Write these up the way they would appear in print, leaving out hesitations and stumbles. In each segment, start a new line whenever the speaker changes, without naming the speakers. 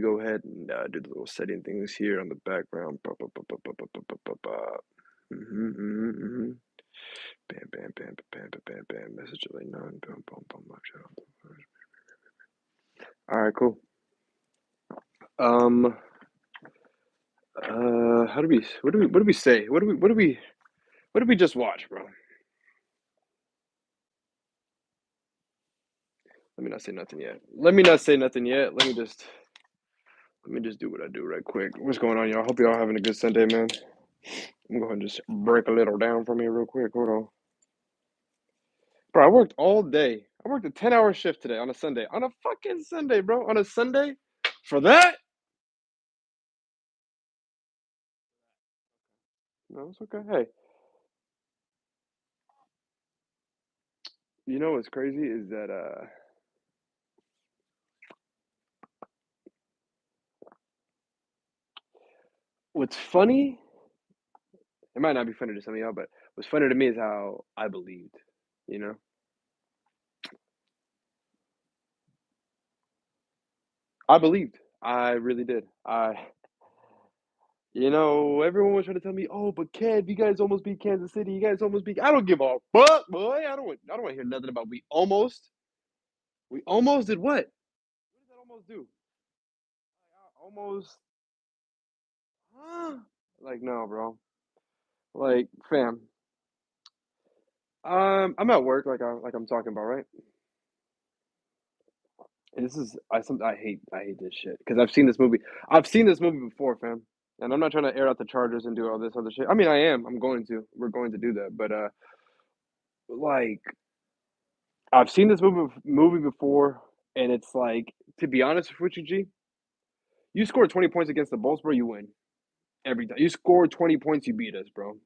go ahead and do the little setting things here on the background. Mhm. Bam, bam, bam, bam, bam, bam, bam. Message delay none. Boom, boom, boom. Shut up. All right, cool. Um, how do we? What do we say? What did we just watch, bro? Let me not say nothing yet. Let me not say nothing yet. Let me just do what I do right quick. What's going on, y'all? Hope y'all having a good Sunday, man. I'm going to just break a little down for me real quick. Hold on. Bro, I worked all day. I worked a 10-hour shift today on a Sunday. On a fucking Sunday, bro. On a Sunday? For that? No, it's okay. Hey, you know what's crazy is that what's funny, it might not be funny to some of y'all, but what's funny to me is how I believed, you know? I believed. I really did. Everyone was trying to tell me, "Oh, but Kev, you guys almost beat Kansas City. You guys almost beat." I don't give a fuck, boy. I don't want to hear nothing about we almost. We almost did what? What did that almost do? Almost, huh? Like no, bro. Like fam. I'm at work, like I'm talking about, right? And this is I hate this shit because I've seen this movie. I've seen this movie before, fam. And I'm not trying to air out the Chargers and do all this other shit. I mean, I am. I'm going to. We're going to do that. But like I've seen this movie before, and it's like, to be honest with you, G, you score 20 points against the Bulls, bro, you win every time. You score 20 points, you beat us, bro.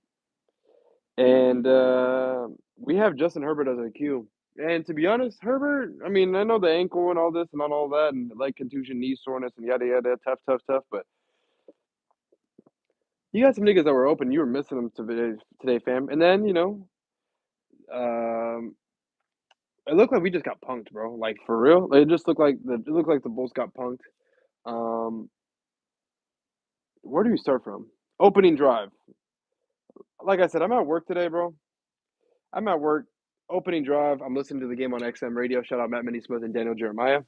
And we have Justin Herbert as a Q. And to be honest, Herbert, I mean, I know the ankle and all this and all that, and like contusion, knee soreness, and yada yada, tough, tough, tough. But you got some niggas that were open. You were missing them today, fam. And then um, it looked like we just got punked, bro. Like for real, it looked like the Bulls got punked. Um, where do you start from? Opening drive. Like I said, I'm at work today, bro. I'm at work. Opening drive. I'm listening to the game on XM radio. Shout out Matt Minnie Smith and Daniel Jeremiah,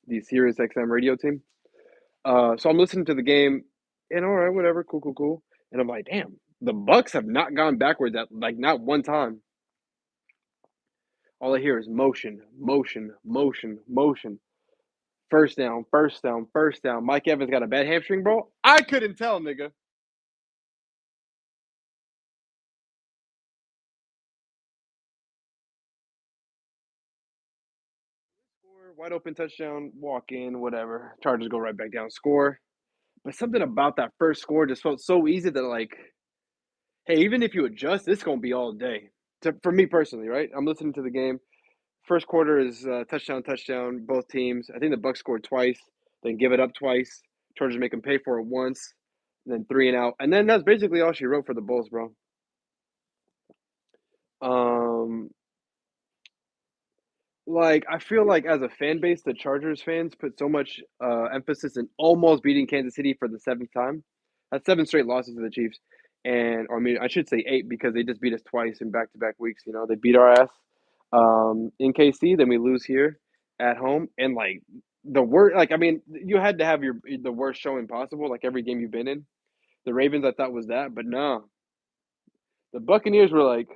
the Sirius XM radio team. So I'm listening to the game, and all right, whatever, cool, cool, cool. And I'm like, damn, the Bucks have not gone backwards at like not one time. All I hear is motion, motion, motion, motion. First down, first down, first down. Mike Evans got a bad hamstring, bro. I couldn't tell, nigga. Score, wide open touchdown, walk in, whatever. Chargers go right back down, score. But something about that first score just felt so easy that like, hey, even if you adjust, it's gonna be all day. For me personally, right? I'm listening to the game. First quarter is touchdown, touchdown, both teams. I think the Bucks scored twice, then give it up twice. Chargers make them pay for it once, and then three and out. And then that's basically all she wrote for the Bulls, bro. Um, like I feel like as a fan base, the Chargers fans put so much emphasis in almost beating Kansas City for the seventh time. That's seven straight losses to the Chiefs, and or I mean I should say eight because they just beat us twice in back-to-back weeks. They beat our ass in KC, then we lose here at home, and like the worst. Like I mean, you had to have the worst showing possible. Like every game you've been in, the Ravens I thought was that, but no, the Buccaneers were like,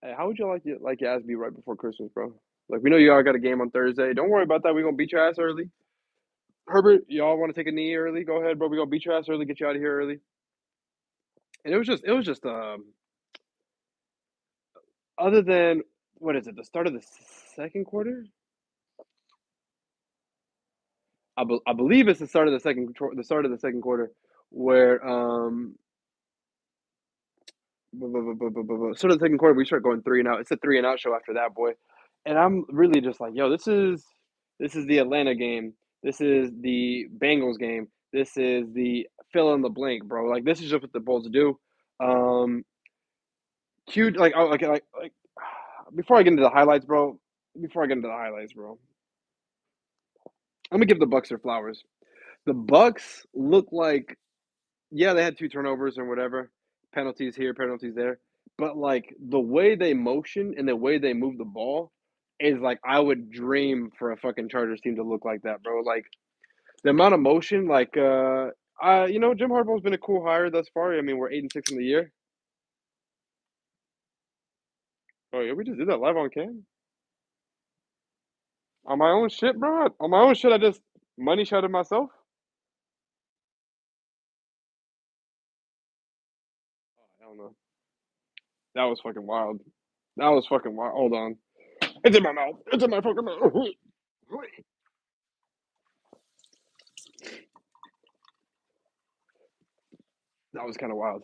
hey, how would you like your ass be right before Christmas, bro? Like we know y'all got a game on Thursday. Don't worry about that. We're gonna beat your ass early. Herbert, y'all want to take a knee early? Go ahead, bro. We're gonna beat your ass early, get you out of here early. And it was just other than what is it, the start of the second quarter? I believe it's the start of the second quarter where sort of the second quarter we start going three and out. It's a three and out show after that, boy. And I'm really just like, yo, this is the Atlanta game. This is the Bengals game. This is the fill in the blank, bro. Like this is just what the Bulls do. Um, cute. Like, oh, like. Before I get into the highlights, bro. Before I get into the highlights, bro. I'm gonna give the Bucks their flowers. The Bucks look like, yeah, they had 2 turnovers or whatever, penalties here, penalties there, but, like, the way they motion and the way they move the ball is like, I would dream for a fucking Chargers team to look like that, bro. Like, the amount of motion, like, Jim Harbaugh's been a cool hire thus far. I mean, we're 8-6 in the year. Oh, yeah, we just did that live on cam? On my own shit, bro? On my own shit, I just money shotted myself? Oh, hell no. That was fucking wild. That was fucking wild. Hold on. It's in my mouth. It's in my fucking mouth. That was kind of wild.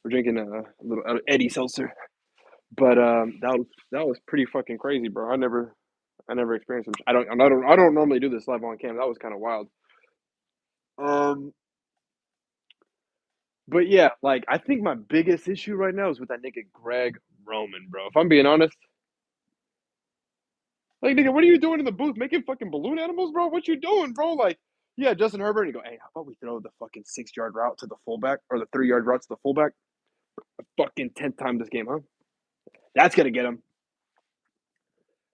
We're drinking a little Eddie Seltzer, but that was pretty fucking crazy, bro. I never experienced some. I don't normally do this live on cam. That was kind of wild. Um, but yeah, like I think my biggest issue right now is with that nigga Greg Roman, bro. If I'm being honest, like nigga, what are you doing in the booth making fucking balloon animals, bro? What you doing, bro? Like, yeah, Justin Herbert, and you go, hey, how about we throw the fucking 6 yard route to the fullback or the 3 yard route to the fullback? Fucking 10th time this game, huh? That's gonna get him.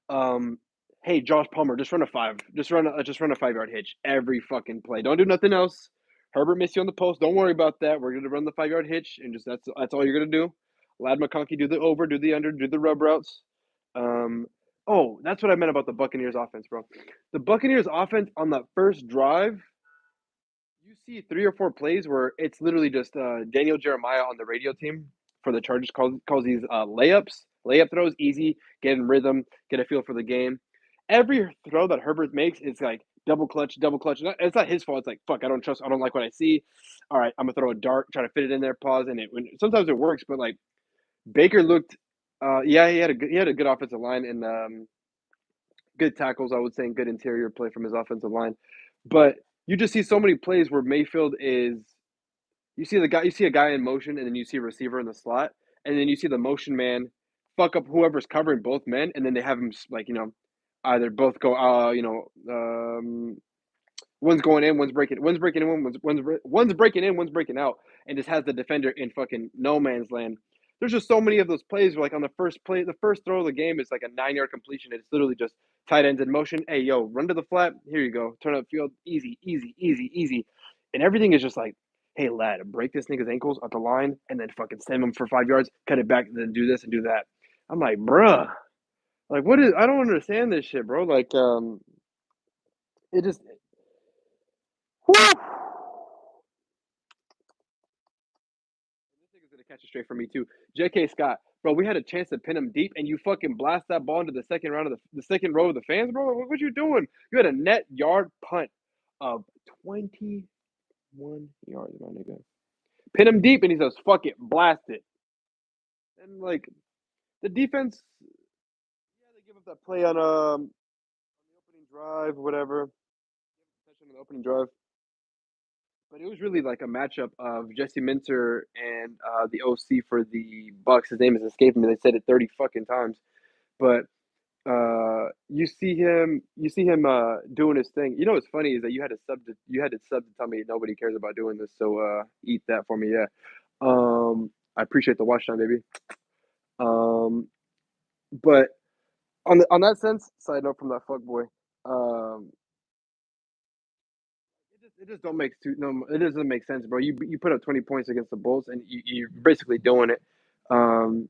Um, hey, Josh Palmer, just run a five. Just run a 5 yard hitch every fucking play. Don't do nothing else. Herbert missed you on the post. Don't worry about that. We're gonna run the 5 yard hitch, and just that's all you're gonna do. Lad McConkey, do the over, do the under, do the rub routes. Um, oh, that's what I meant about the Buccaneers offense, bro. The Buccaneers offense on that first drive, you see 3 or 4 plays where it's literally just Daniel Jeremiah on the radio team for the Chargers calls these layup throws, easy, get in rhythm, get a feel for the game. Every throw that Herbert makes is like double clutch, double clutch. It's not his fault. It's like fuck, I don't like what I see. All right, I'm gonna throw a dart, try to fit it in there, pause, and sometimes it works, but like Baker looked, yeah, he had a good offensive line and good tackles, I would say, and good interior play from his offensive line, but you just see so many plays where Mayfield is you see a guy in motion, and then you see a receiver in the slot, and then you see the motion man fuck up whoever's covering both men, and then they have him like either both go one's going in, one's breaking in, one's breaking in, one's breaking out, and just has the defender in fucking no man's land. There's just so many of those plays where, like on the first play, the first throw of the game is like a 9 yard completion. It's literally just tight ends in motion. Hey, yo, run to the flat. Here you go. Turn up field. Easy, easy, easy, easy. And everything is just like, hey, lad, break this nigga's ankles at the line and then fucking send him for 5 yards, cut it back, and then do this and do that. I'm like, bruh. Like, what is, I don't understand this shit, bro. Like, it just, whew. This nigga's gonna catch it straight from me too. J.K. Scott, bro, we had a chance to pin him deep, and you fucking blast that ball into the second round of the second row of the fans, bro. What you doing? You had a net yard punt of 21 yards, my nigga. Pin him deep, and he says, "Fuck it, blast it." And like the defense, yeah, they give up that play on the opening drive, whatever. Touchdown on the opening drive. But it was really like a matchup of Jesse Minter and the OC for the Bucks. His name is escaping me. They said it 30 fucking times. But you see him doing his thing. You know what's funny is that you had to sub to tell me nobody cares about doing this. So eat that for me, yeah. I appreciate the watch time, baby. Um, but on that sense, side note from that fuck boy, um, it just don't make no. It doesn't make sense, bro. You put up 20 points against the Bulls, and you're basically doing it. Um,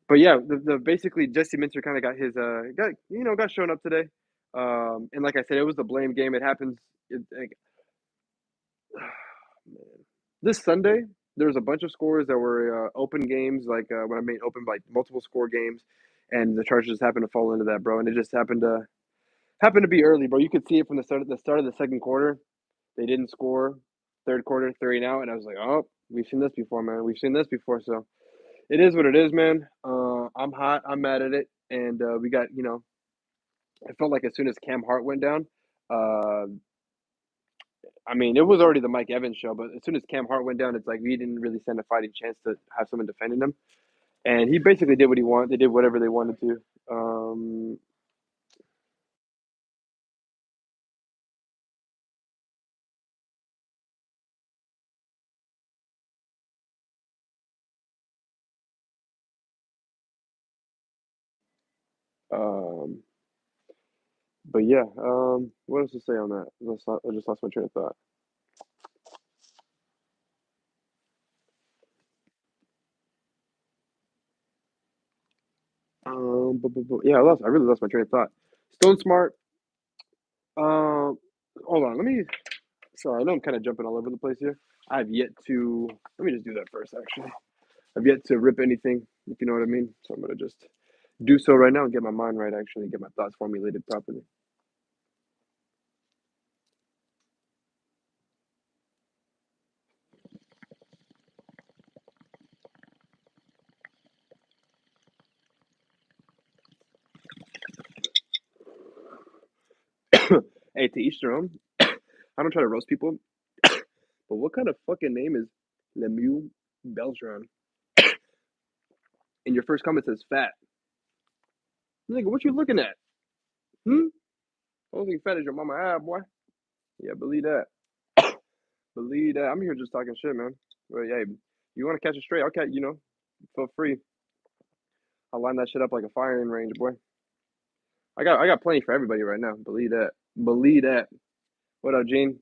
but yeah, the basically Jesse Minter kind of got his got shown up today. And like I said, it was the blame game. It happens. Like, this Sunday, there was a bunch of scores that were open games, like when I mean open, like multiple score games, and the Chargers happened to fall into that, bro. And it just happened to be early, bro. You could see it from the start of the second quarter. They didn't score. Third quarter, 3 and out, and I was like, oh, we've seen this before, man. We've seen this before, so it is what it is, man. I'm hot. I'm mad at it, and we got I felt like as soon as Cam Hart went down, uh, I mean, it was already the Mike Evans show, but as soon as Cam Hart went down, it's like we didn't really stand a fighting chance to have someone defending him. And he basically did what he wanted. They did whatever they wanted to. Um, but yeah, what else to say on that? I just lost my train of thought. Yeah, I really lost my train of thought. Stone Smart. Hold on. Let me. Sorry, I know I'm kind of jumping all over the place here. I've yet to. Let me just do that first. Actually, I've yet to rip anything, if you know what I mean. So I'm gonna just do so right now and get my mind right. Actually, get my thoughts formulated properly. Hey, to each their own. I don't try to roast people, but what kind of fucking name is Lemieux Beltran? And your first comment says fat. Nigga, what you looking at? Hmm? I don't think fat is your mama ab, boy. Yeah, believe that. Believe that. I'm here just talking shit, man. But yeah, you want to catch a stray? Okay, feel free. I'll line that shit up like a firing range, boy. I got plenty for everybody right now. Believe that. Believe that. What up, Gene?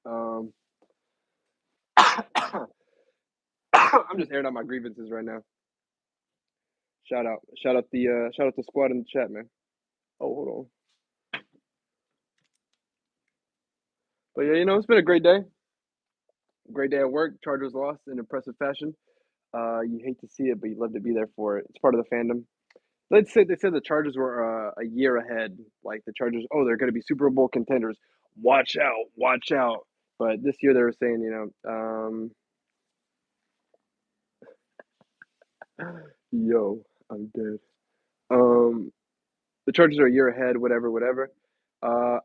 Um, I'm just airing out my grievances right now. Shout out the squad in the chat, man. Oh, hold on. But yeah, it's been a great day. Great day at work. Chargers lost in impressive fashion. You hate to see it, but you love to be there for it. It's part of the fandom. Let's say they said the Chargers were a year ahead. Like the Chargers, oh, they're going to be Super Bowl contenders. Watch out, watch out. But this year they were saying, yo, I'm dead. Um, the Chargers are a year ahead, whatever, whatever.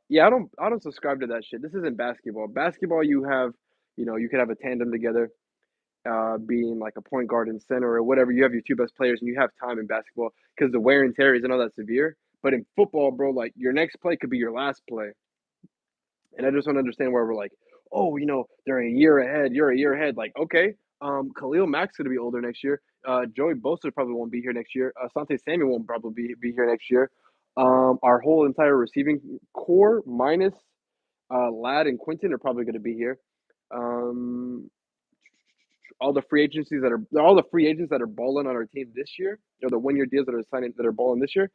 Yeah, I don't subscribe to that shit. This isn't basketball. Basketball, you could have a tandem together, being like a point guard and center or whatever. You have your two best players, and you have time in basketball because the wear and tear isn't all that severe. But in football, bro, like your next play could be your last play, and I just don't understand where we're like, oh, they're a year ahead. You're a year ahead. Like, okay, Khalil Mack's gonna be older next year. Joey Bosa probably won't be here next year. Asante Samuel won't probably be here next year. Our whole entire receiving core minus Lad and Quinton are probably going to be here. Um, all the free agents that are balling on our team this year, or the 1 year deals that are signing that are balling this year.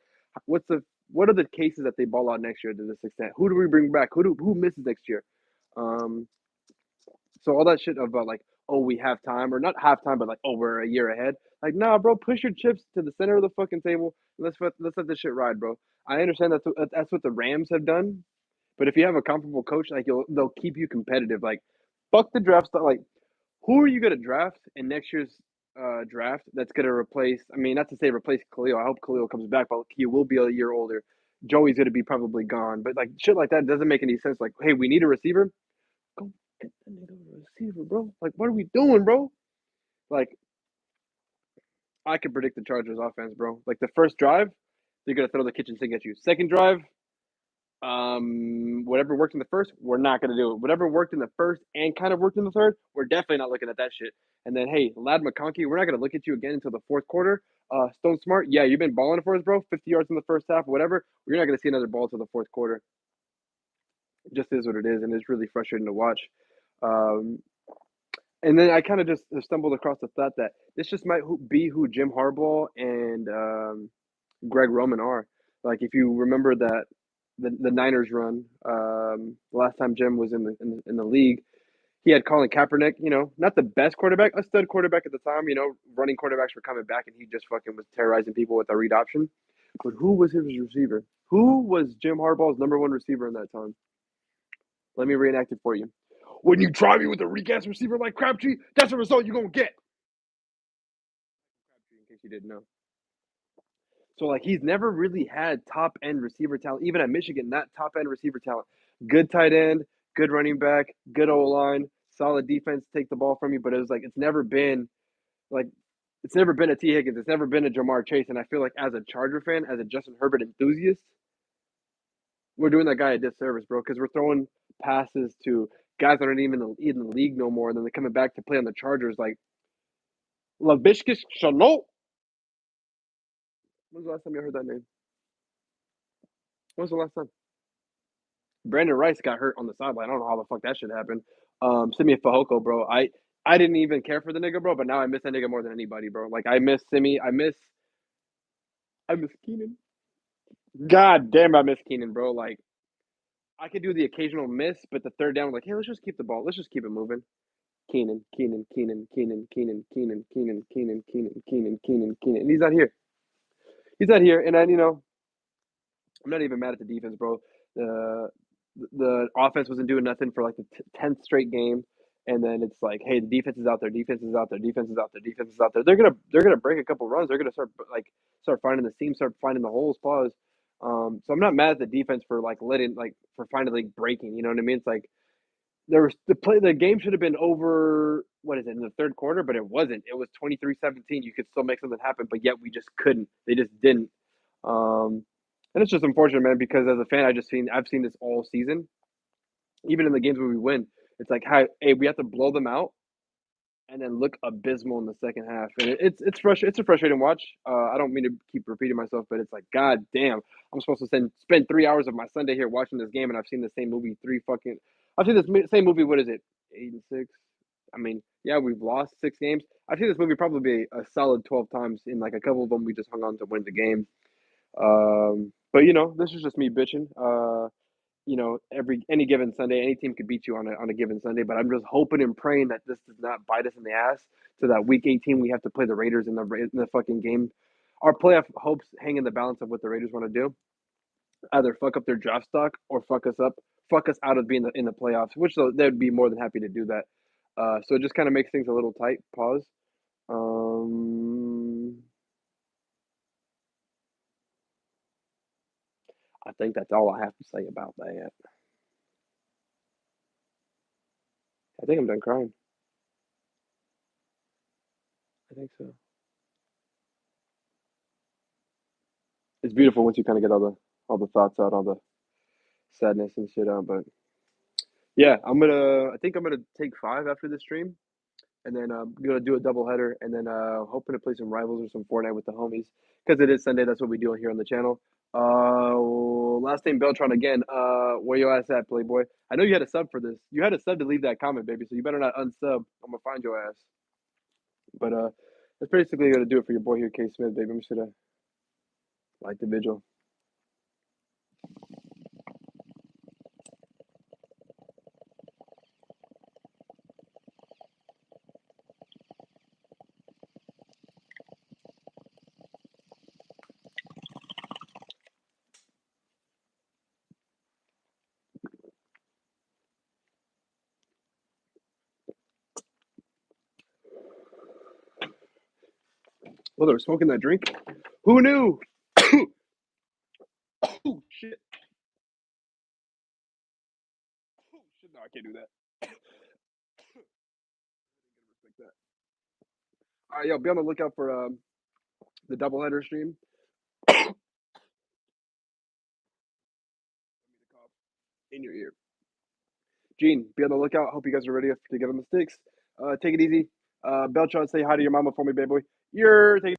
What are the cases that they ball out next year to this extent? Who do we bring back? Who misses next year? Um, so all that shit about like, oh, we have time, or not have time, but like, oh, we're a year ahead. Like, nah, bro, push your chips to the center of the fucking table. Let's let this shit ride, bro. I understand that's what the Rams have done, but if you have a comfortable coach, like they'll keep you competitive. Like, fuck the draft stuff. Like, who are you gonna draft in next year's draft that's gonna replace? I mean, not to say replace Khalil. I hope Khalil comes back, but he will be a year older. Joey's gonna be probably gone, but like shit like that doesn't make any sense. Like, hey, we need a receiver. Go get that nigga a receiver, bro. Like, what are we doing, bro? Like, I can predict the Chargers offense, bro. Like the first drive, they're gonna throw the kitchen sink at you. Second drive, whatever worked in the first, we're not gonna do it. Whatever worked in the first and kind of worked in the third, we're definitely not looking at that shit. And then, hey, Lad McConkey, we're not gonna look at you again until the fourth quarter. Stone Smart, yeah, you've been balling for us, bro. 50 yards in the first half, whatever. You're not gonna see another ball until the fourth quarter. It just is what it is, and it's really frustrating to watch. Um, and then I kind of just stumbled across the thought that this just might be who Jim Harbaugh and Greg Roman are. Like if you remember that the Niners run, the last time Jim was in the league, he had Colin Kaepernick. Not the best quarterback, a stud quarterback at the time. Running quarterbacks were coming back, and he just fucking was terrorizing people with a read option. But who was his receiver? Who was Jim Harbaugh's number one receiver in that time? Let me reenact it for you. When you try me with a weak-ass receiver like Crabtree, that's the result you're going to get. In case you didn't know. So, like, he's never really had top-end receiver talent. Even at Michigan, not top-end receiver talent. Good tight end, good running back, good O-line, solid defense, take the ball from you. But it was like, like, it's never been a T. Higgins. It's never been a Jamar Chase. And I feel like as a Charger fan, as a Justin Herbert enthusiast, we're doing that guy a disservice, bro, because we're throwing passes to guys that aren't even in the league no more. And then they're coming back to play on the Chargers. Like, Laviska Shenault. When's the last time you heard that name? When's the last time? Brandon Rice got hurt on the sideline. I don't know how the fuck that shit happened. Simi Fehoko, bro. I didn't even care for the nigga, bro, but now I miss that nigga more than anybody, bro. Like I miss Simi. I miss Keenan. God damn, I miss Keenan, bro. Like I could do the occasional miss, but the third down, like, hey, let's just keep the ball. Let's just keep it moving. Keenan, Keenan, Keenan, Keenan, Keenan, Keenan, Keenan, Keenan, Keenan, Keenan, Keenan, Keenan. And he's not here. He's not here. And then, I'm not even mad at the defense, bro. The the offense wasn't doing nothing for like the 10th straight game. And then it's like, hey, the defense is out there, defense is out there, defense is out there, defense is out there. They're gonna break a couple runs. They're gonna start finding the seams, start finding the holes. Pause. So I'm not mad at the defense for like for finally breaking. You know what I mean? It's like there was the game should have been over. What is it in the third quarter? But it wasn't. It was 23-17. You could still make something happen, but yet we just couldn't. They just didn't. Um, and it's just unfortunate, man. Because as a fan, I've seen this all season. Even in the games where we win, it's like, hey, we have to blow them out and then look abysmal in the second half. And it's frustrating. It's a frustrating watch. I don't mean to keep repeating myself, but it's like, god damn, I'm supposed to spend 3 hours of my Sunday here watching this game, and I've seen the same movie I've seen this same movie. What is it? 8-6. I mean, yeah, we've lost 6 games. I've seen this movie probably a solid 12 times. In like a couple of them, we just hung on to win the game. But this is just me bitching. Every any given Sunday, any team could beat you on a given Sunday. But I'm just hoping and praying that this does not bite us in the ass. So that week 18, we have to play the Raiders in the fucking game. Our playoff hopes hang in the balance of what the Raiders want to do. Either fuck up their draft stock or fuck us out of being in the playoffs. Which they'd be more than happy to do that. So it just kind of makes things a little tight. Pause. I think that's all I have to say about that. I think I'm done crying. I think so. It's beautiful once you kind of get all the thoughts out, all the sadness and shit out. But yeah, I think I'm gonna take 5 after the stream, and then I'm gonna do a double header, and then hoping to play some rivals or some Fortnite with the homies because it is Sunday. That's what we do here on the channel. Last name Beltron again. Where your ass at, Playboy? I know you had a sub for this. You had a sub to leave that comment, baby. So you better not unsub. I'm gonna find your ass. But that's basically gonna do it for your boy here, K Smith, baby. I'm just gonna light the vigil. Well, they're smoking that drink. Who knew? Oh shit! Oh shit! No, I can't do that. Like that. All right, yo, be on the lookout for the doubleheader stream. In your ear. Gene, be on the lookout. Hope you guys are ready to get on the sticks. Take it easy. Beltron, say hi to your mama for me, baby boy. You're taking